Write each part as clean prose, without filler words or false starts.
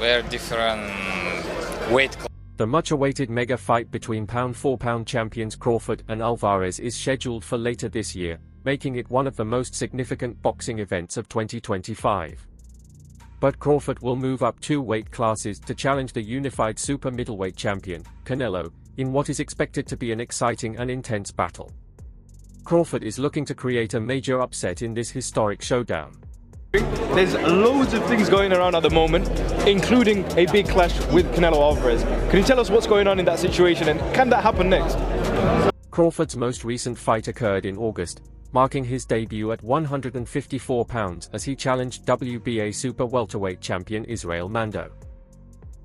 We're different weight class. The much-awaited mega fight between pound-for-pound champions Crawford and Alvarez is scheduled for later this year, making it one of the most significant boxing events of 2025. But Crawford will move up 2 weight classes to challenge the unified super middleweight champion, Canelo, in what is expected to be an exciting and intense battle. Crawford is looking to create a major upset in this historic showdown. There's loads of things going around at the moment, including a big clash with Canelo Alvarez. Can you tell us what's going on in that situation, and can that happen next? Crawford's most recent fight occurred in August, marking his debut at 154 pounds as he challenged WBA super welterweight champion Israel Mando.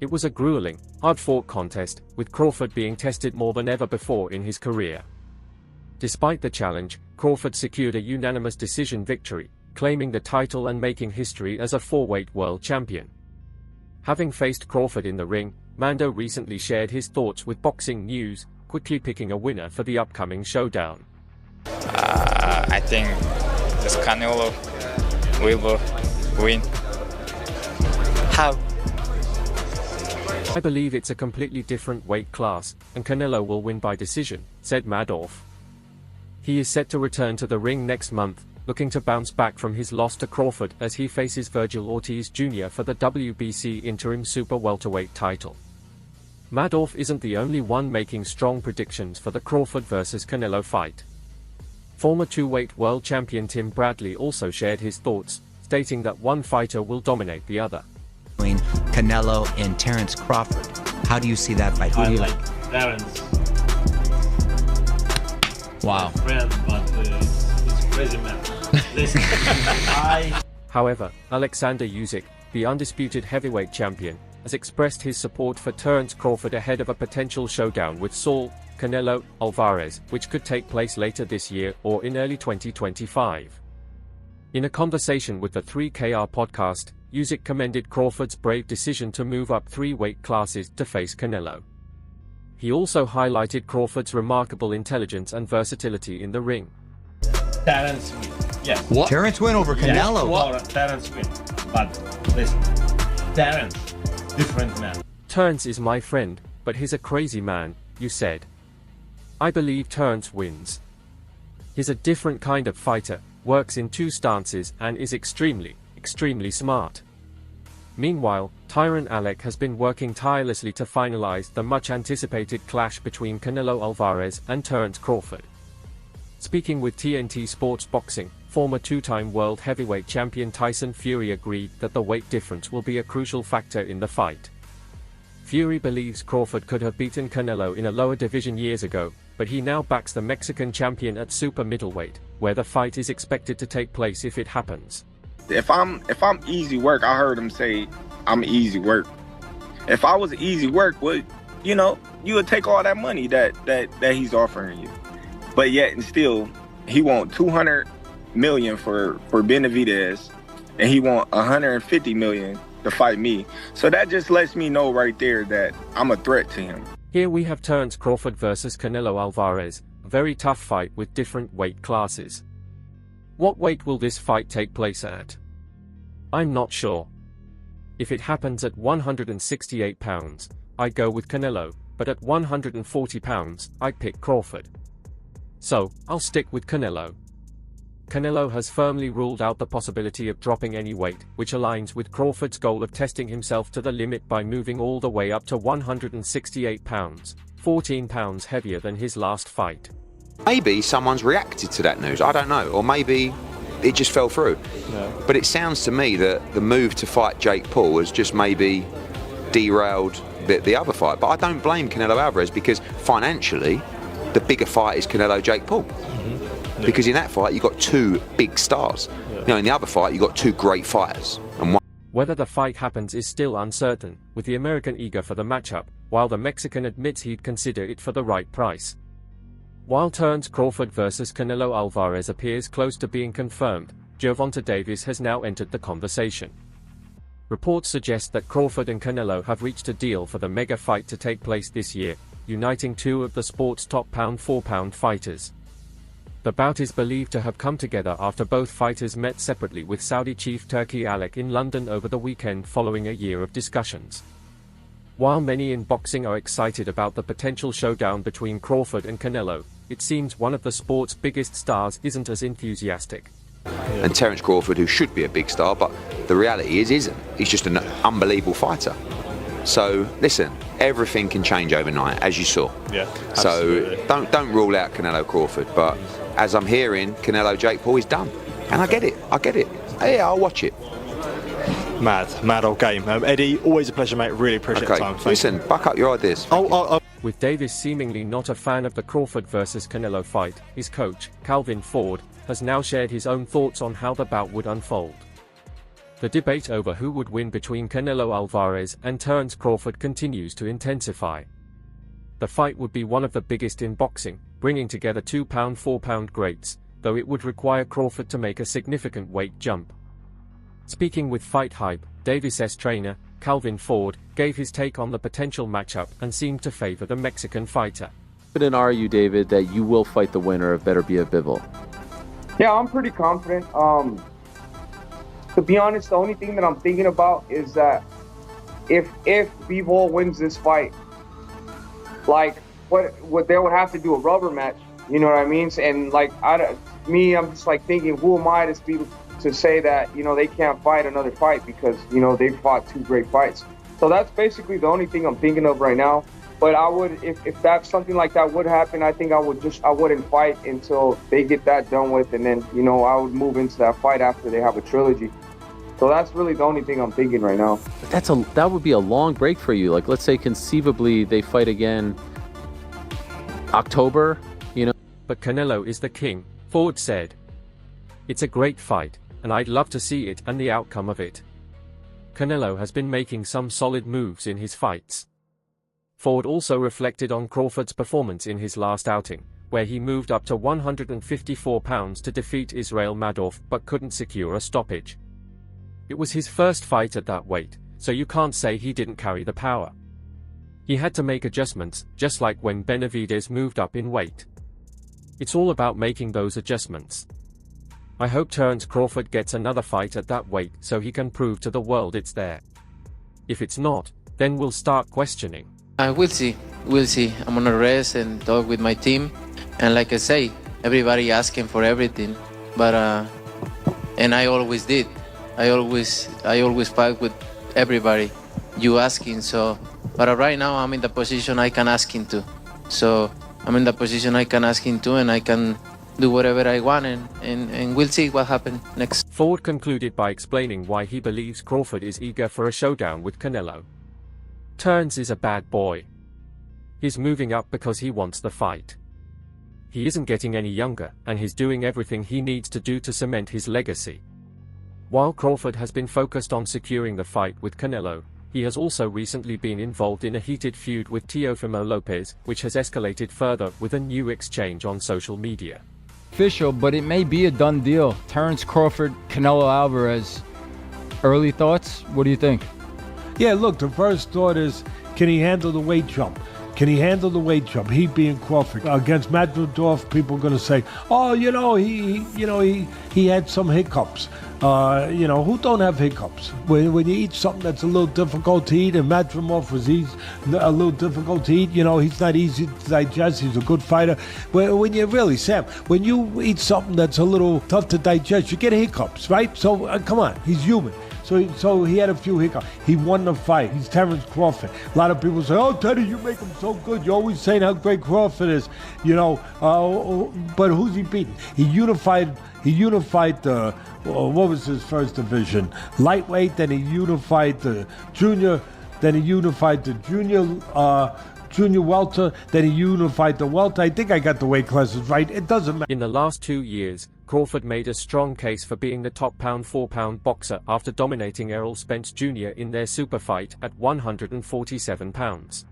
It was a grueling, hard-fought contest, with Crawford being tested more than ever before in his career. Despite the challenge, Crawford secured a unanimous decision victory, claiming the title and making history as a 4-weight world champion. Having faced Crawford in the ring, Mando recently shared his thoughts with Boxing News, quickly picking a winner for the upcoming showdown. I think this Canelo will win. How? I believe it's a completely different weight class, and Canelo will win by decision, said Madoff. He is set to return to the ring next month, looking to bounce back from his loss to Crawford as he faces Vergil Ortiz Jr. for the WBC interim super welterweight title. Madoff isn't the only one making strong predictions for the Crawford vs Canelo fight. Former 2-weight world champion Tim Bradley also shared his thoughts, stating that one fighter will dominate the other. Between Canelo and Terence Crawford, how do you see that fight? I like Terence. Wow. Friend, but he's crazy man. Listen, However, Alexander Usyk, the undisputed heavyweight champion, has expressed his support for Terence Crawford ahead of a potential showdown with Saul Canelo Alvarez, which could take place later this year or in early 2025. In a conversation with the 3KR podcast, Usyk commended Crawford's brave decision to move up 3 weight classes to face Canelo. He also highlighted Crawford's remarkable intelligence and versatility in the ring. Terence win. Yeah. What? Terence win over Canelo? Yeah, Terence win. But listen, Terence, different man. Terence is my friend, but he's a crazy man, you said. I believe Terence wins. He's a different kind of fighter, works in 2 stances and is extremely smart. Meanwhile, Tyron Alec has been working tirelessly to finalize the much-anticipated clash between Canelo Alvarez and Terence Crawford. Speaking with TNT Sports Boxing, former 2-time world heavyweight champion Tyson Fury agreed that the weight difference will be a crucial factor in the fight. Fury believes Crawford could have beaten Canelo in a lower division years ago, but he now backs the Mexican champion at super middleweight, where the fight is expected to take place if it happens. If I'm easy work, I heard him say I'm easy work. If I was easy work, well, you would take all that money that he's offering you. But yet and still, he want 200 million for Benavidez, and he want 150 million to fight me. So that just lets me know right there that I'm a threat to him. Here we have Terence Crawford versus Canelo Alvarez, a very tough fight with different weight classes. What weight will this fight take place at? I'm not sure. If it happens at 168 pounds, I'd go with Canelo, but at 140 pounds, I'd pick Crawford. So, I'll stick with Canelo. Canelo has firmly ruled out the possibility of dropping any weight, which aligns with Crawford's goal of testing himself to the limit by moving all the way up to 168 pounds, 14 pounds heavier than his last fight. Maybe someone's reacted to that news, I don't know, or maybe it just fell through. No. But it sounds to me that the move to fight Jake Paul has just maybe derailed the other fight. But I don't blame Canelo Alvarez, because financially, the bigger fight is Canelo-Jake Paul. Yeah. Because in that fight, you've got 2 big stars. Yeah. In the other fight, you've got 2 great fighters. And Whether the fight happens is still uncertain, with the American eager for the matchup, while the Mexican admits he'd consider it for the right price. While Terence Crawford vs Canelo Alvarez appears close to being confirmed, Gervonta Davis has now entered the conversation. Reports suggest that Crawford and Canelo have reached a deal for the mega fight to take place this year, uniting 2 of the sport's top pound-for-pound fighters. The bout is believed to have come together after both fighters met separately with Saudi chief Turki Alek in London over the weekend following a year of discussions. While many in boxing are excited about the potential showdown between Crawford and Canelo, it seems one of the sport's biggest stars isn't as enthusiastic. And Terence Crawford, who should be a big star, but the reality is isn't. He's just an unbelievable fighter. So listen, everything can change overnight, as you saw. Yeah. So don't rule out Canelo Crawford, but as I'm hearing, Canelo Jake Paul is done, and I get it. Yeah, I'll watch it. Mad old game. Eddie, always a pleasure, mate. Really appreciate the time. Listen, buck up your ideas. With Davis seemingly not a fan of the Crawford vs Canelo fight, his coach, Calvin Ford, has now shared his own thoughts on how the bout would unfold. The debate over who would win between Canelo Alvarez and Terence Crawford continues to intensify. The fight would be one of the biggest in boxing, bringing together 2 4 pound greats, though it would require Crawford to make a significant weight jump. Speaking with Fight Hype, Davis's trainer, Calvin Ford, gave his take on the potential matchup and seemed to favor the Mexican fighter. Confident are you, David, that you will fight the winner of Beterbiev Bivol? Yeah, I'm pretty confident. To be honest, the only thing that I'm thinking about is that if Bivol wins this fight, like what they would have to do a rubber match. You know what I mean? And like I'm just like thinking, who am I to say that they can't fight another fight because they've fought 2 great fights. So that's basically the only thing I'm thinking of right now. But I would, if that's something like that would happen, I think I wouldn't fight until they get that done with, and then I would move into that fight after they have a trilogy. So that's really the only thing I'm thinking right now. That would be a long break for you. Like, let's say conceivably they fight again October, But Canelo is the king, Ford said. It's a great fight, and I'd love to see it and the outcome of it. Canelo has been making some solid moves in his fights. Ford also reflected on Crawford's performance in his last outing, where he moved up to 154 pounds to defeat Israel Madov but couldn't secure a stoppage. It was his first fight at that weight, so you can't say he didn't carry the power. He had to make adjustments, just like when Benavidez moved up in weight. It's all about making those adjustments. I hope Terence Crawford gets another fight at that weight so he can prove to the world it's there. If it's not, then we'll start questioning. We'll see. I'm gonna rest and talk with my team. And like I say, everybody asking for everything. But and I always did. I always fight with everybody. You asking, so. But right now I'm in the position I can ask him to. So I'm in the position I can ask him to, and I can do whatever I want, and we'll see what happens next. Ford concluded by explaining why he believes Crawford is eager for a showdown with Canelo. Terence is a bad boy. He's moving up because he wants the fight. He isn't getting any younger, and he's doing everything he needs to do to cement his legacy. While Crawford has been focused on securing the fight with Canelo, he has also recently been involved in a heated feud with Teofimo Lopez, which has escalated further with a new exchange on social media. Official, but it may be a done deal. Terence Crawford, Canelo Alvarez. Early thoughts? What do you think? Yeah, look, the first thought is, can he handle the weight jump? He being Crawford against Madridov. People are going to say, "Oh, he had some hiccups." Who don't have hiccups? When you eat something that's a little difficult to eat, and Madrimov was a little difficult to eat. He's not easy to digest. He's a good fighter. When you eat something that's a little tough to digest, you get hiccups, right? So come on, he's human. So he had a few hiccups. He won the fight. He's Terence Crawford. A lot of people say, "Oh, Teddy, you make him so good. You're always saying how great Crawford is." But who's he beating? He unified the what was his first division? Lightweight. Then he unified the junior. Then he unified the junior welter. Then he unified the welter. I think I got the weight classes right. It doesn't matter. In the last 2 years, Crawford made a strong case for being the top pound-for-pound boxer after dominating Errol Spence Jr. in their super fight at 147 pounds.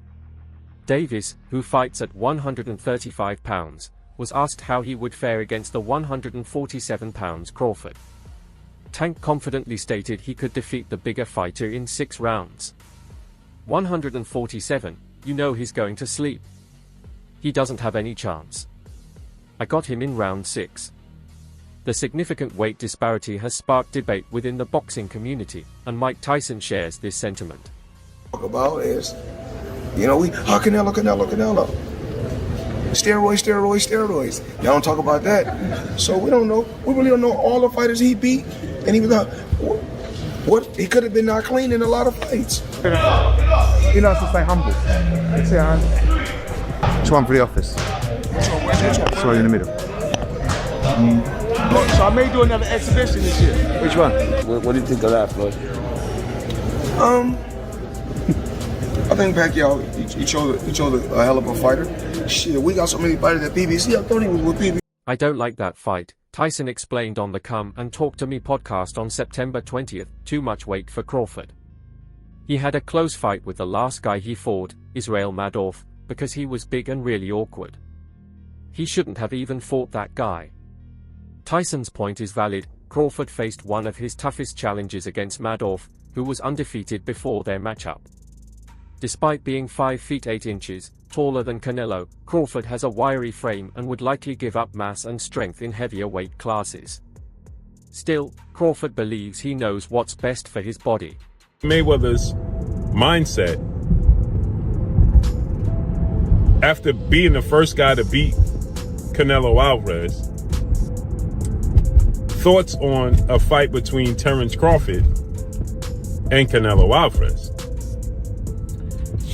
Davis, who fights at 135 pounds, was asked how he would fare against the 147 pounds Crawford. Tank confidently stated he could defeat the bigger fighter in 6 rounds. 147, he's going to sleep. He doesn't have any chance. I got him in round 6. The significant weight disparity has sparked debate within the boxing community, and Mike Tyson shares this sentiment. Talk about is, Canelo. Steroids. Y'all don't talk about that. So we don't know. We really don't know all the fighters he beat, and he was what he could have been not clean in a lot of fights. He likes to stay humble. That's it, Which one for the office? This one in the middle. So I may do another exhibition this year. Which one? What do you think of that, Floyd? I think Pacquiao, he chose a hell of a fighter. Shit, we got so many fighters at PBC. I thought he was with PBC. I don't like that fight, Tyson explained on the Come and Talk to Me podcast on September 20th, too much weight for Crawford. He had a close fight with the last guy he fought, Israel Madov, because he was big and really awkward. He shouldn't have even fought that guy. Tyson's point is valid. Crawford faced one of his toughest challenges against Madov, who was undefeated before their matchup. Despite being 5 feet 8 inches taller than Canelo, Crawford has a wiry frame and would likely give up mass and strength in heavier weight classes. Still, Crawford believes he knows what's best for his body. Mayweather's mindset, after being the first guy to beat Canelo Alvarez, thoughts on a fight between Terence Crawford and Canelo Alvarez.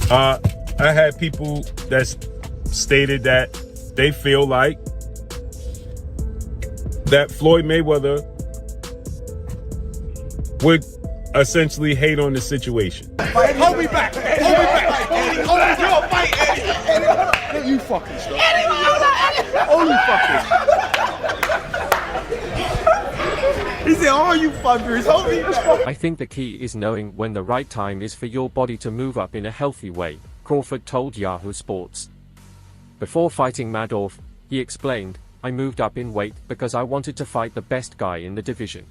I had people that stated that they feel like that Floyd Mayweather would essentially hate on the situation. Hold me back. Hold me back. Fight, Eddie. You fucking stop. Only fucking. He said, "Oh, you fuckers, hold me back." I think the key is knowing when the right time is for your body to move up in a healthy way, Crawford told Yahoo Sports. Before fighting Madov, he explained, I moved up in weight because I wanted to fight the best guy in the division.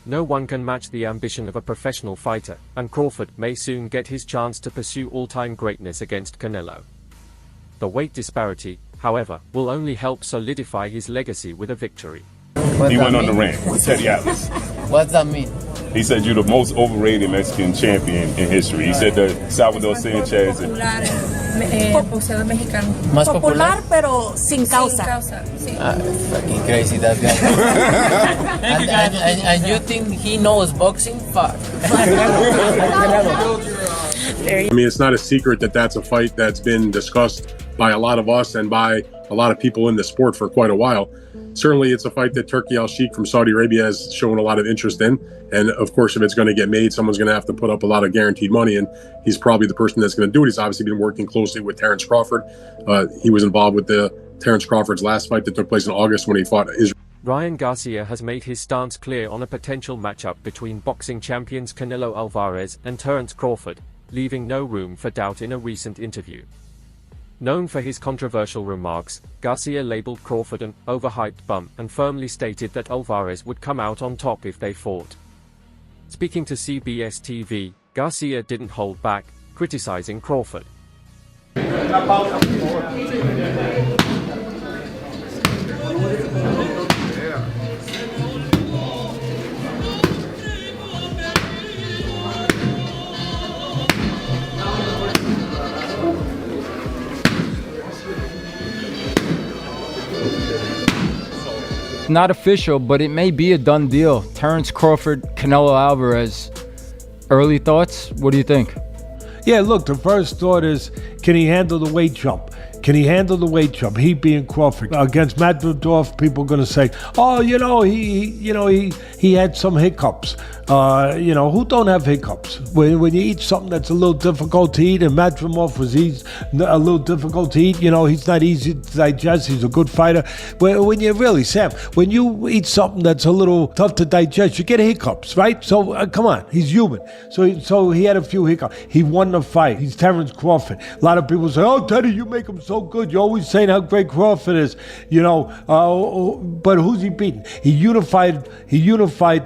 No one can match the ambition of a professional fighter, and Crawford may soon get his chance to pursue all-time greatness against Canelo. The weight disparity, however, will only help solidify his legacy with a victory. He went on the rant with Teddy Atlas. What's that mean? He said you're the most overrated Mexican champion in history. He said that Salvador Sanchez and boxeador mexicano. Más popular, pero sin causa. Fucking crazy, that guy. and you think he knows boxing? Fuck. I mean, it's not a secret that that's a fight that's been discussed by a lot of us and by a lot of people in the sport for quite a while. Certainly, it's a fight that Turki Al-Sheikh from Saudi Arabia has shown a lot of interest in. And of course, if it's going to get made, someone's going to have to put up a lot of guaranteed money. And he's probably the person that's going to do it. He's obviously been working closely with Terence Crawford. He was involved with Terence Crawford's last fight that took place in August when he fought Israel. Ryan Garcia has made his stance clear on a potential matchup between boxing champions Canelo Alvarez and Terence Crawford, leaving no room for doubt in a recent interview. Known for his controversial remarks, Garcia labeled Crawford an overhyped bum and firmly stated that Alvarez would come out on top if they fought. Speaking to CBS TV, Garcia didn't hold back, criticizing Crawford. Not official, but it may be a done deal. Terence Crawford, Canelo Alvarez. Early thoughts? What do you think? Yeah, look, the first thought is, can he handle the weight jump? Can he handle the weight jump? He being Crawford. Against Madridov, people are going to say, oh, he had some hiccups. Who don't have hiccups? When you eat something that's a little difficult to eat, and Madrimov was a little difficult to eat, he's not easy to digest. He's a good fighter. When you eat something that's a little tough to digest, you get hiccups, right? So come on, he's human. So he had a few hiccups. He won the fight. He's Terence Crawford. A lot of people say, oh, Teddy, you make him so good. You're always saying how great Crawford is, but who's he beating? He unified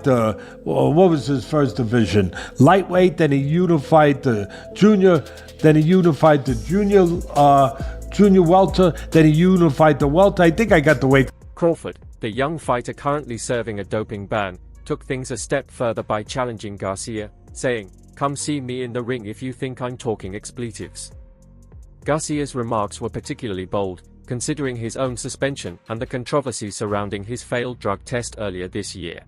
the, what was his first division? Lightweight, then he unified the junior, junior welter, then he unified the welter. I think I got the weight. Crawford, the young fighter currently serving a doping ban, took things a step further by challenging Garcia, saying, "Come see me in the ring if you think I'm talking expletives." Garcia's remarks were particularly bold, considering his own suspension and the controversy surrounding his failed drug test earlier this year.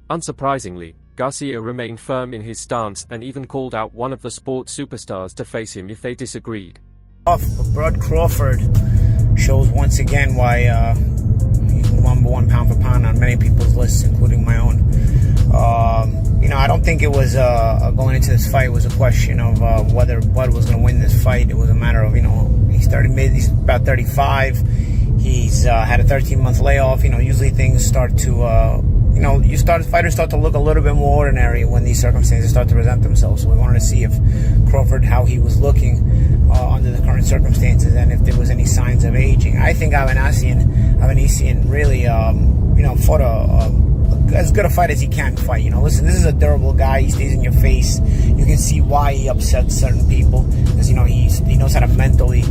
Unsurprisingly, Garcia remained firm in his stance and even called out one of the sports superstars to face him if they disagreed. Bud Crawford shows once again why he's #1 pound for pound on many people's lists, including my own. I don't think it was going into this fight was a question of whether Bud was going to win this fight. It was a matter of he's about 35. He's had a 13-month layoff. Usually things start to fighters start to look a little bit more ordinary when these circumstances start to present themselves. So we wanted to see if Crawford, how he was looking under the current circumstances, and if there was any signs of aging. I think Avanesian really, fought as good a fight as he can fight. Listen, this is a durable guy. He stays in your face. You can see why he upsets certain people, because he knows how to mentally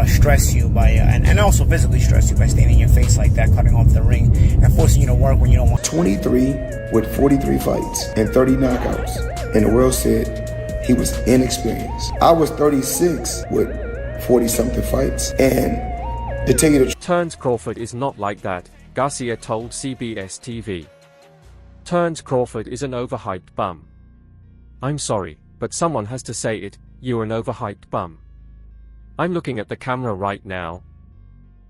stress you by and also physically stress you by staying in your face like that, cutting off the ring and forcing you to work when you don't want. 23 with 43 fights and 30 knockouts, and the world said he was inexperienced. I was 36 with 40-something fights, and to tell you the truth, Terence Crawford is not like that, Garcia told CBS TV. Terence Crawford is an overhyped bum. I'm sorry, but someone has to say it, you're an overhyped bum. I'm looking at the camera right now.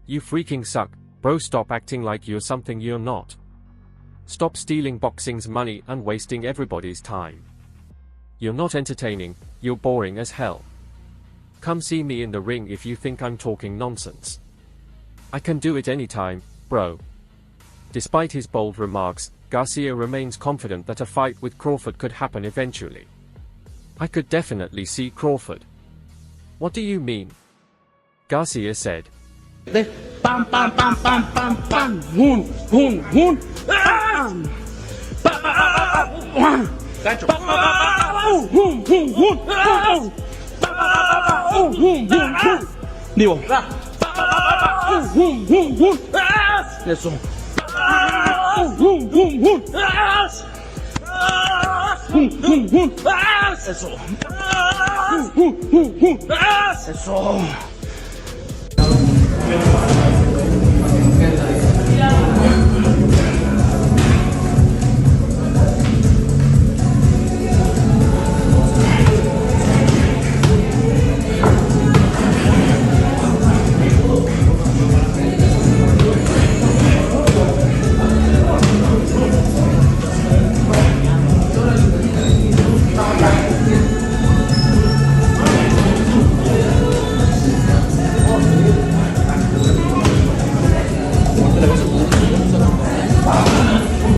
You freaking suck, bro. Stop acting like you're something you're not. Stop stealing boxing's money and wasting everybody's time. You're not entertaining, you're boring as hell. Come see me in the ring if you think I'm talking nonsense. I can do it anytime, bro. Despite his bold remarks, Garcia remains confident that a fight with Crawford could happen eventually. I could definitely see Crawford. What do you mean? Garcia said. Pam, pam, pam, pam, pam, pam, hun, hun, hun, Eso. Eso.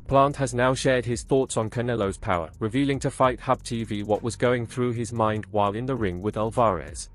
Plant has now shared his thoughts on Canelo's power, revealing to Fight Hub TV what was going through his mind while in the ring with Alvarez.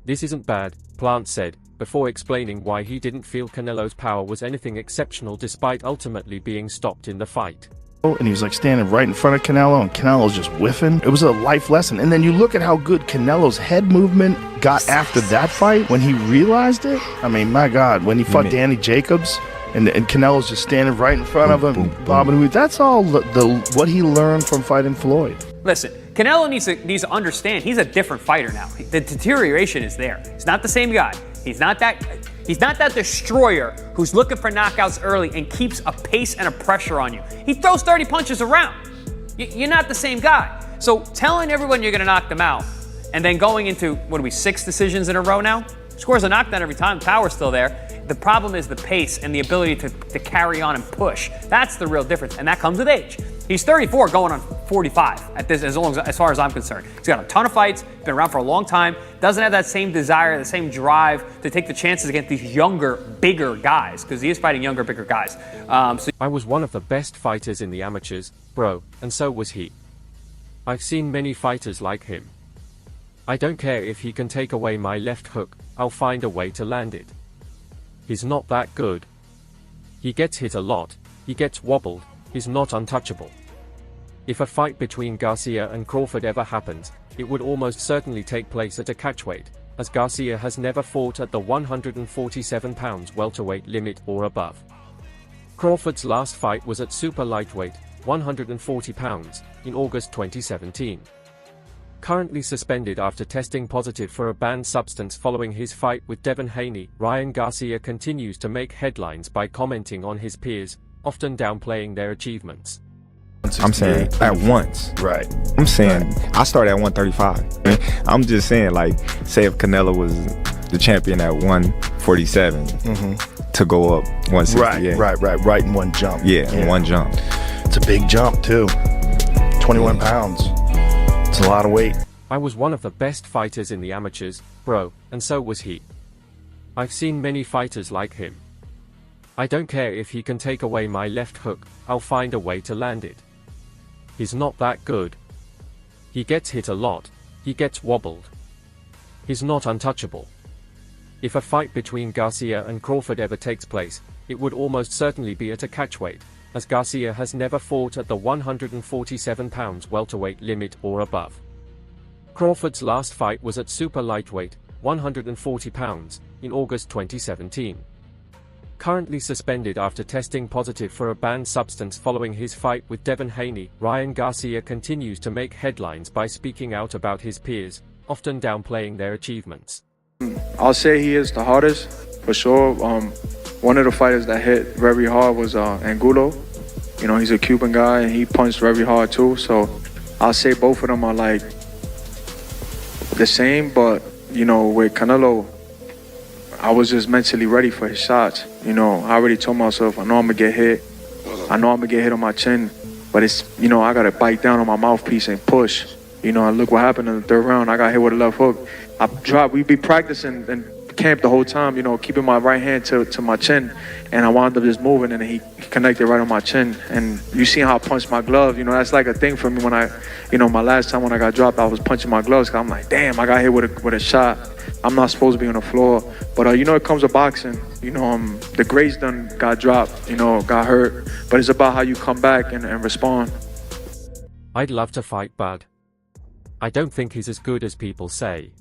This isn't bad, Plant said, before explaining why he didn't feel Canelo's power was anything exceptional despite ultimately being stopped in the fight. And he was like standing right in front of Canelo, and Canelo's just whiffing. It was a life lesson. And then you look at how good Canelo's head movement got after that fight when he realized it. I mean, my God, when he fought Danny Jacobs, and Canelo's just standing right in front of him, bobbing. That's all what he learned from fighting Floyd. Listen, Canelo needs to understand he's a different fighter now. The deterioration is there. He's not the same guy. He's not that destroyer who's looking for knockouts early and keeps a pace and a pressure on you. He throws 30 punches around. You're not the same guy. So telling everyone you're going to knock them out and then going into, 6 decisions in a row now? Scores a knockdown every time. The power's still there. The problem is the pace and the ability to carry on and push. That's the real difference, and that comes with age. He's 34 going on 45 at this, as far as I'm concerned. He's got a ton of fights, been around for a long time, doesn't have that same desire, the same drive to take the chances against these younger, bigger guys, because he is fighting younger, bigger guys. I was one of the best fighters in the amateurs, bro, and so was he. I've seen many fighters like him. I don't care if he can take away my left hook, I'll find a way to land it. He's not that good. He gets hit a lot, he gets wobbled, he's not untouchable. If a fight between Garcia and Crawford ever happens, it would almost certainly take place at a catchweight, as Garcia has never fought at the 147 pounds welterweight limit or above. Crawford's last fight was at super lightweight, 140 pounds, in August 2017. Currently suspended after testing positive for a banned substance following his fight with Devin Haney, Ryan Garcia continues to make headlines by commenting on his peers, often downplaying their achievements. I'm saying at once. Right. I'm saying I started at 135. I'm just saying, like, say if Canelo was the champion at 147 to go up 168. Right in one jump. Yeah, in one jump. It's a big jump too. 21 pounds. It's a lot of weight. I was one of the best fighters in the amateurs, bro, and so was he. I've seen many fighters like him. I don't care if he can take away my left hook, I'll find a way to land it. He's not that good. He gets hit a lot, he gets wobbled. He's not untouchable. If a fight between Garcia and Crawford ever takes place, it would almost certainly be at a catchweight, as Garcia has never fought at the 147 pounds welterweight limit or above. Crawford's last fight was at super lightweight, 140 pounds, in August 2017. Currently suspended after testing positive for a banned substance following his fight with Devin Haney, Ryan Garcia continues to make headlines by speaking out about his peers, often downplaying their achievements. I'll say he is the hardest, for sure. One of the fighters that hit very hard was Angulo. You know, he's a Cuban guy and he punched very hard too. So I'll say both of them are like the same, but you know, with Canelo, I was just mentally ready for his shots. You know, I already told myself, I know I'm gonna get hit. I know I'm gonna get hit on my chin, but it's, you know, I gotta bite down on my mouthpiece and push. You know, and look what happened in the third round. I got hit with a left hook. I dropped, we'd be practicing in camp the whole time, you know, keeping my right hand to my chin, and I wound up just moving and he connected right on my chin. And you see how I punched my glove, you know, that's like a thing for me when I, you know, my last time when I got dropped, I was punching my gloves, cause I'm like, damn, I got hit with a shot. I'm not supposed to be on the floor, but you know, it comes to boxing. You know, the greats done got dropped, you know, got hurt, but it's about how you come back and respond. I'd love to fight Bud. I don't think he's as good as people say.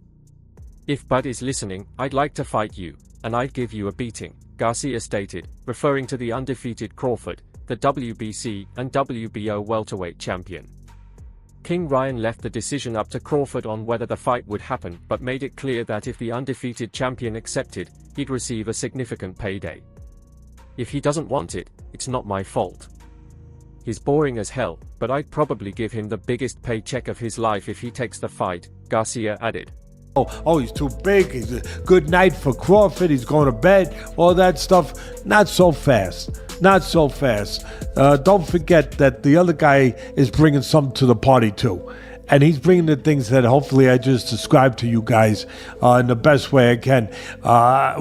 If Bud is listening, I'd like to fight you, and I'd give you a beating, Garcia stated, referring to the undefeated Crawford, the WBC and WBO welterweight champion. King Ryan left the decision up to Crawford on whether the fight would happen, but made it clear that if the undefeated champion accepted, he'd receive a significant payday. If he doesn't want it, it's not my fault. He's boring as hell, but I'd probably give him the biggest paycheck of his life if he takes the fight, Garcia added. Oh, he's too big. He's a good night for Crawford. He's going to bed. All that stuff. Not so fast. Not so fast. Don't forget that the other guy is bringing something to the party too. And he's bringing the things that hopefully I just described to you guys in the best way I can.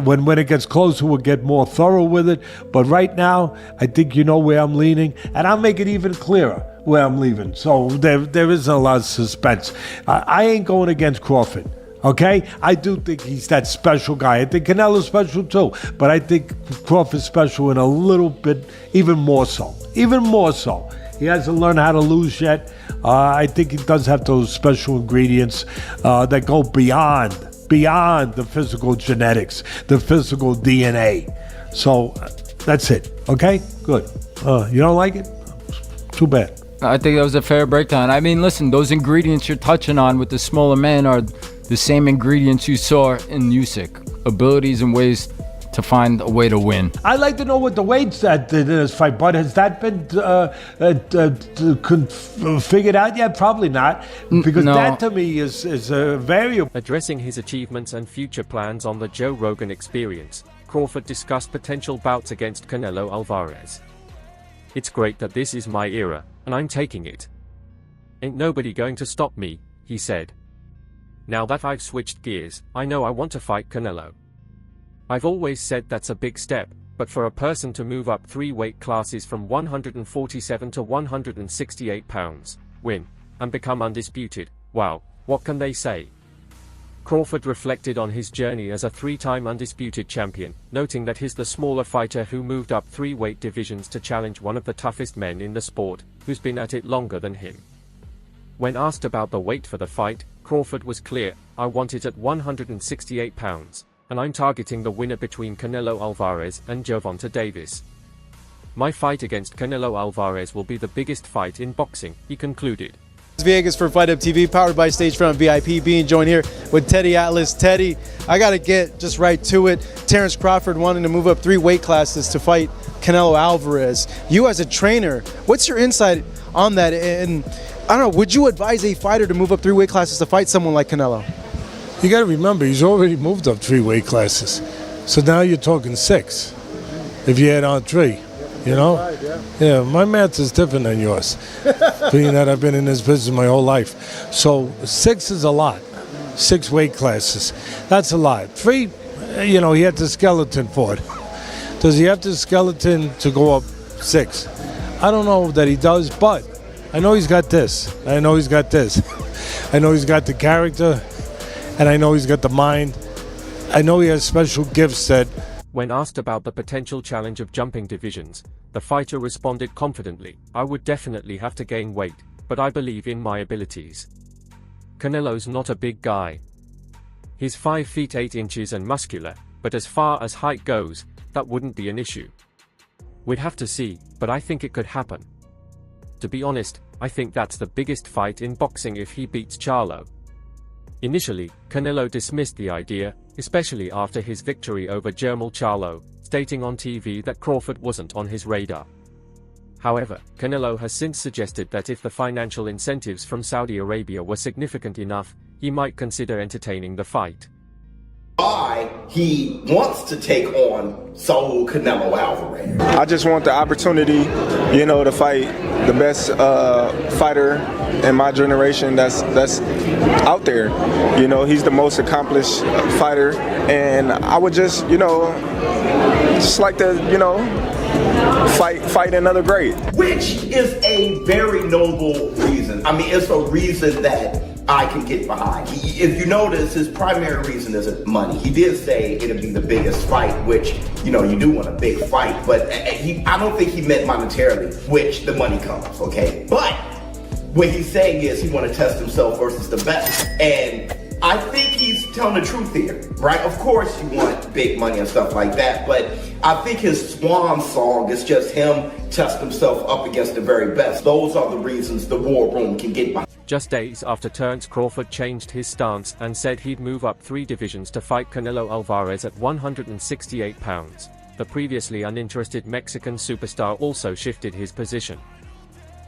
When it gets closer, we'll get more thorough with it. But right now, I think you know where I'm leaning. And I'll make it even clearer where I'm leaving. So there isn't a lot of suspense. I ain't going against Crawford. Okay? I do think he's that special guy. I think Canelo's special too, but I think Crawford's special in a little bit, even more so. Even more so. He hasn't learned how to lose yet. I think he does have those special ingredients that go beyond the physical genetics, the physical DNA. So that's it. Okay? Good. You don't like it? Too bad. I think that was a fair breakdown. I mean, listen, those ingredients you're touching on with the smaller man are the same ingredients you saw in Usyk. Abilities and ways to find a way to win. I'd like to know what the weight's at in this fight, but has that been figured out yet? Probably not, because No. that to me is a variable. Addressing his achievements and future plans on the Joe Rogan Experience, Crawford discussed potential bouts against Canelo Alvarez. It's great that this is my era, and I'm taking it. Ain't nobody going to stop me, he said. Now that I've switched gears, I know I want to fight Canelo. I've always said that's a big step, but for a person to move up 3 weight classes from 147 to 168 pounds, win, and become undisputed, wow, what can they say? Crawford reflected on his journey as a 3-time undisputed champion, noting that he's the smaller fighter who moved up 3 weight divisions to challenge one of the toughest men in the sport, who's been at it longer than him. When asked about the weight for the fight, Crawford was clear, "I want it at 168 pounds, and I'm targeting the winner between Canelo Alvarez and Gervonta Davis. My fight against Canelo Alvarez will be the biggest fight in boxing," he concluded. Vegas for Fight Up TV, powered by Stagefront VIP, being joined here with Teddy Atlas. Teddy, I got to get just right to it. Terence Crawford wanting to move up 3 weight classes to fight Canelo Alvarez. You as a trainer, what's your insight on that? And I don't know, would you advise a fighter to move up 3 weight classes to fight someone like Canelo? You got to remember, he's already moved up 3 weight classes. So now you're talking 6, if you add on 3. You know? Yeah, my math is different than yours, being that I've been in this business my whole life. So 6 is a lot. 6 weight classes. That's a lot. 3, you know, he had the skeleton for it. Does he have the skeleton to go up 6? I don't know that he does, but I know he's got this. I know he's got this. I know he's got the character, and I know he's got the mind. I know he has special gifts that... When asked about the potential challenge of jumping divisions, the fighter responded confidently, "I would definitely have to gain weight, but I believe in my abilities. Canelo's not a big guy. He's 5 feet 8 inches and muscular, but as far as height goes, that wouldn't be an issue. We'd have to see, but I think it could happen. To be honest, I think that's the biggest fight in boxing if he beats Charlo." Initially, Canelo dismissed the idea, especially after his victory over Jermall Charlo, stating on TV that Crawford wasn't on his radar. However, Canelo has since suggested that if the financial incentives from Saudi Arabia were significant enough, he might consider entertaining the fight. Why he wants to take on Saul Canelo Alvarez. I just want the opportunity, you know, to fight the best fighter in my generation that's out there. You know, he's the most accomplished fighter, and I would just, you know, just like to, you know, fight another great. Which is a very noble reason. I mean, it's a reason that I can get behind. If you notice, his primary reason isn't money. He did say it'll be the biggest fight, which, you know, you do want a big fight, but I don't think he meant monetarily, which the money comes, okay? But what he's saying is he want to test himself versus the best. And I think he's telling the truth here, right? Of course you want big money and stuff like that, but I think his swan song is just him test himself up against the very best. Those are the reasons the war room can get behind. Just days after Terence Crawford changed his stance and said he'd move up 3 divisions to fight Canelo Alvarez at 168 pounds, the previously uninterested Mexican superstar also shifted his position.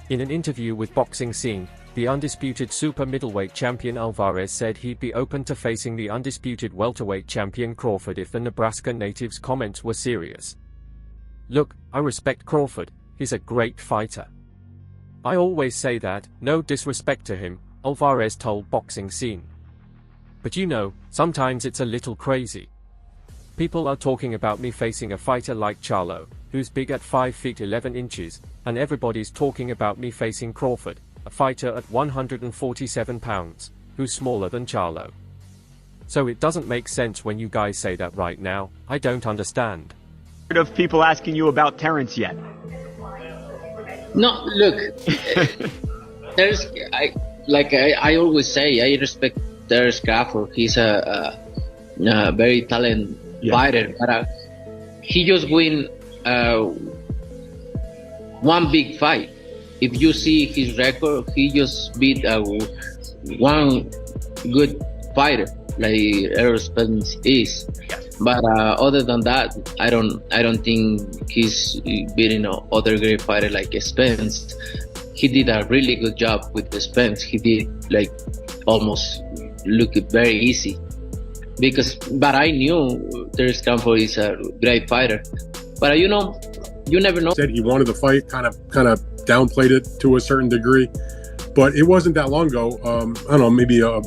In an interview with Boxing Scene, the undisputed super middleweight champion Alvarez said he'd be open to facing the undisputed welterweight champion Crawford if the Nebraska native's comments were serious. "Look, I respect Crawford, he's a great fighter. I always say that, no disrespect to him," Alvarez told Boxing Scene. "But you know, sometimes it's a little crazy. People are talking about me facing a fighter like Charlo, who's big at 5 feet 11 inches, and everybody's talking about me facing Crawford, a fighter at 147 pounds, who's smaller than Charlo. So it doesn't make sense when you guys say that right now. I don't understand." Of people asking you about Terence yet? No, look, I always say, I respect Terence Crawford. He's a very talented fighter, but he just win one big fight. If you see his record, he just beat one good fighter like Errol Spence is. But other than that, I don't think he's beating other great fighter like Spence. He did a really good job with the Spence. He did like almost look very easy. But I knew Terence Crawford is a great fighter. But you know, you never know. Said he wanted the fight, kind of downplayed it to a certain degree, but it wasn't that long ago. I don't know, maybe a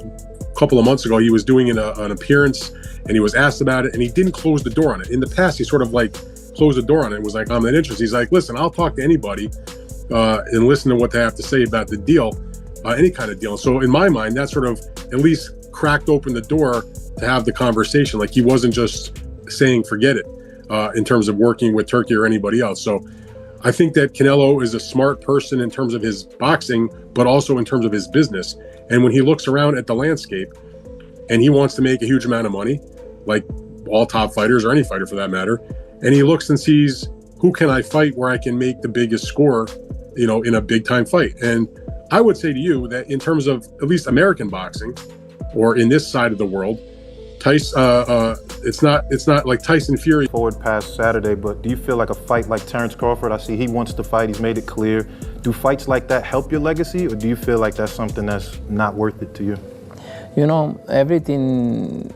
couple of months ago, he was doing an appearance, and he was asked about it, and he didn't close the door on it. In the past, he sort of like closed the door on it and was like, "I'm not interested." He's like, "Listen, I'll talk to anybody and listen to what they have to say about the deal, any kind of deal." So in my mind, that sort of at least cracked open the door to have the conversation. Like he wasn't just saying forget it in terms of working with Turkey or anybody else. So I think that Canelo is a smart person in terms of his boxing, but also in terms of his business. And when he looks around at the landscape and he wants to make a huge amount of money, like all top fighters or any fighter for that matter, and he looks and sees, who can I fight where I can make the biggest score, in a big time fight? And I would say to you that in terms of at least American boxing, or in this side of the world, it's not like Tyson Fury. Forward past Saturday, but do you feel like a fight like Terence Crawford? I see he wants to fight, he's made it clear. Do fights like that help your legacy, or do you feel like that's something that's not worth it to you? Everything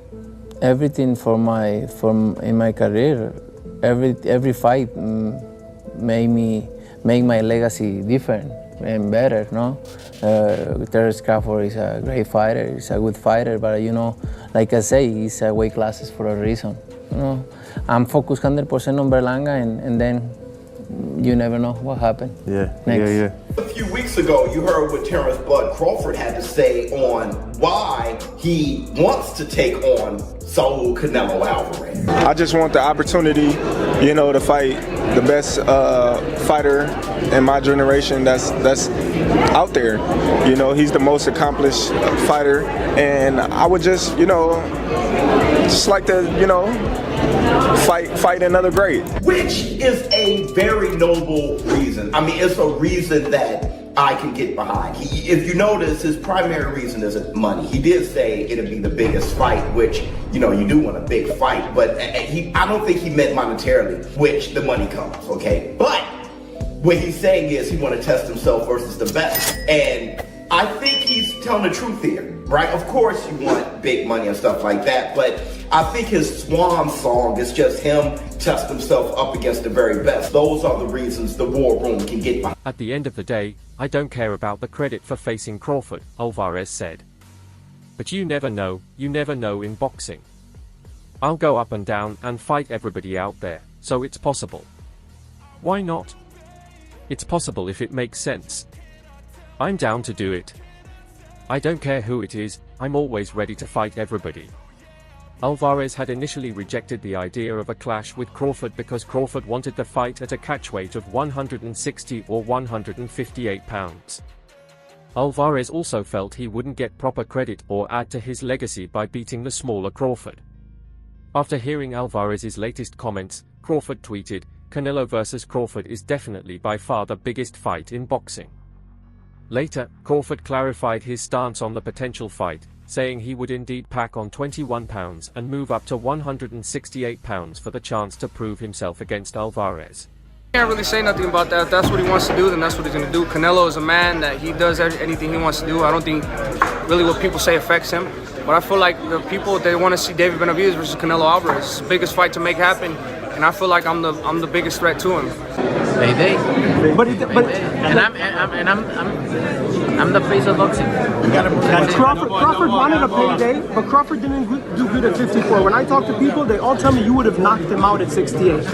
in my career, every fight make my legacy different and better, no? Terence Crawford is a great fighter, he's a good fighter, but like I say, he's weight classes for a reason. I'm focused 100% on Berlanga, and then you never know what happened. Yeah. A few weeks ago, you heard what Terence Bud Crawford had to say on why he wants to take on Saul Canelo Alvarez. I just want the opportunity, to fight the best fighter in my generation that's out there. He's the most accomplished fighter, and I would just like to, fight another great. Which is a very noble reason. It's a reason that I can get behind. If you notice, his primary reason isn't money. He did say it'd be the biggest fight, which, you do want a big fight, but I don't think he meant monetarily, which the money comes, okay? But what he's saying is he want to test himself versus the best. And I think he's telling the truth here, right? Of course you want big money and stuff like that, but I think his swan song is just him test himself up against the very best. Those are the reasons the war room can get behind. At the end of the day, I don't care about the credit for facing Crawford, Alvarez said. But you never know in boxing. I'll go up and down and fight everybody out there, so it's possible. Why not? It's possible if it makes sense. I'm down to do it. I don't care who it is, I'm always ready to fight everybody. Alvarez had initially rejected the idea of a clash with Crawford because Crawford wanted the fight at a catchweight of 160 or 158 pounds. Alvarez also felt he wouldn't get proper credit or add to his legacy by beating the smaller Crawford. After hearing Alvarez's latest comments, Crawford tweeted, "Canelo vs Crawford is definitely by far the biggest fight in boxing." Later, Crawford clarified his stance on the potential fight, saying he would indeed pack on 21 pounds and move up to 168 pounds for the chance to prove himself against Alvarez. Can't really say nothing about that. If that's what he wants to do, then that's what he's going to do. Canelo is a man that he does anything he wants to do. I don't think really what people say affects him. But I feel like the people, they want to see David Benavidez versus Canelo Alvarez. It's the biggest fight to make happen, and I feel like I'm the biggest threat to him. I'm the face of boxing. Crawford wanted a payday, but Crawford didn't do good at 54. When I talk to people, they all tell me you would have knocked him out at 68.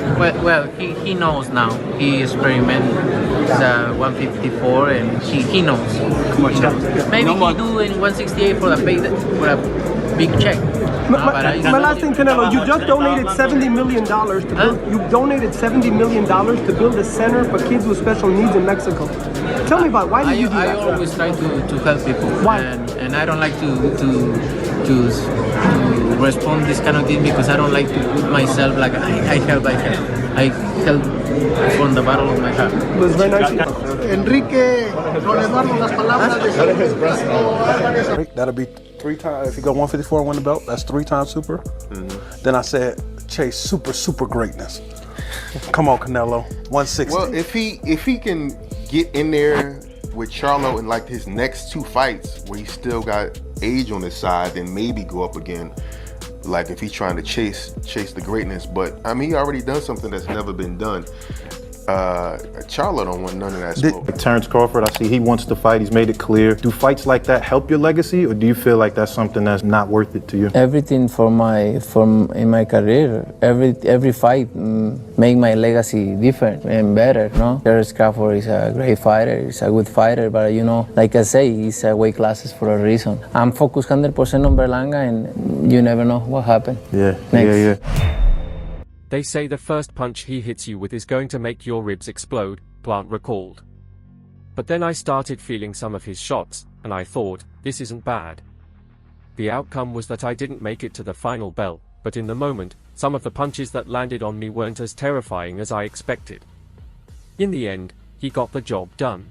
Well, he knows now. He experimented 154, and he knows. Maybe he do in 168 for a big check. My last thing, Canelo, you just donated $70 million to build. You donated $70 million to build a center for kids with special needs in Mexico. Tell me about why did you do that? I always try to help people. Why? And I don't like to respond this kind of thing because I don't like to put myself like I help. I help from the bottom of my heart. It was very nice. Enrique, Don Eduardo, las palabras de That'll be 3 times. If you go 154 and win the belt, that's 3 times super. Then I said, chase super greatness. Come on, Canelo, 160. Well, if he can get in there with Charlo in like his next 2 fights where he's still got age on his side, then maybe go up again. Like if he's trying to chase the greatness, but he already done something that's never been done. Charlo don't want none of that smoke. Terence Crawford, I see he wants to fight, he's made it clear. Do fights like that help your legacy, or do you feel like that's something that's not worth it to you? Everything in my career, every fight make my legacy different and better, no? Terence Crawford is a great fighter, he's a good fighter, but like I say, he's weight classes for a reason. I'm focused 100% on Berlanga, and you never know what happened. Yeah. They say the first punch he hits you with is going to make your ribs explode, Plant recalled. But then I started feeling some of his shots, and I thought, this isn't bad. The outcome was that I didn't make it to the final bell, but in the moment, some of the punches that landed on me weren't as terrifying as I expected. In the end, he got the job done.